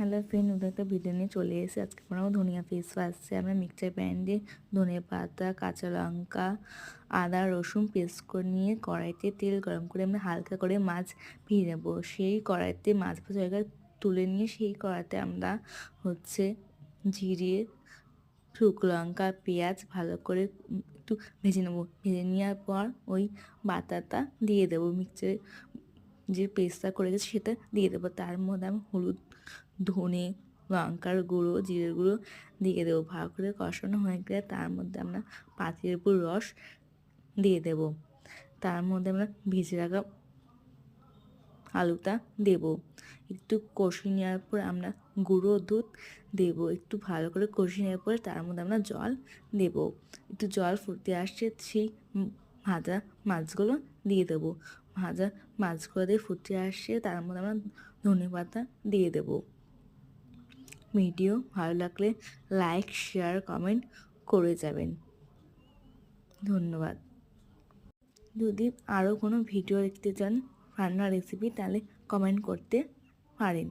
Hello friend, নতুন একটা video নিয়ে চলে এসে আজকে বানাবো ধনিয়া ফেস ফার্স্টে আমরা মিক্সচার প্যান দিয়ে ধনিয়া পাতা, কাঁচা লঙ্কা, আদা, রসুন পেস্ট করে নিয়ে কড়াইতে তেল গরম করে আমরা হালকা করে মাছ ভেজে নেবো। সেই কড়াইতে মাছ ভাজা হয়ে তুলে নিয়ে সেই কড়াইতে আমরা জিরে, শুকনো লঙ্কা, পেঁয়াজ ভালো করে একটু ভেজে নেবো। ভেজে নেওয়ার পর ওই বাটাটা দিয়ে দেবো, মিক্সচারে যে পেস্টটা করে গেছে সেটা দিয়ে দেবো। তার মধ্যে আমি হলুদ, ধনে, লঙ্কার গুঁড়ো, জিরের গুঁড়ো দিয়ে দেবো। ভালো করে কষানো হয়ে গেলে তার মধ্যে আমরা পাতিলেবুর রস দিয়ে দেবো। তার মধ্যে আমরা ভেজে রাখা আলুটা দেব। একটু কষিয়ে নেওয়ার পর আমরা গুঁড়ো দুধ দেব। একটু ভালো করে কষিয়ে নেওয়ার পরে তার মধ্যে আমরা জল দেব। একটু জল ফুটে আসছে, সেই ভাজা মাছগুলো দিয়ে দেবো। ভাজা মাছগুলো দিয়ে ফুটে আসছে, তার মধ্যে আমরা ধনেপাতা দিয়ে দেব। ভিডিও ভালো লাগলে লাইক, শেয়ার, কমেন্ট করে যাবেন। ধন্যবাদ। যদি আরও কোনো ভিডিও দেখতে চান রান্নার রেসিপি, তাহলে কমেন্ট করতে পারেন।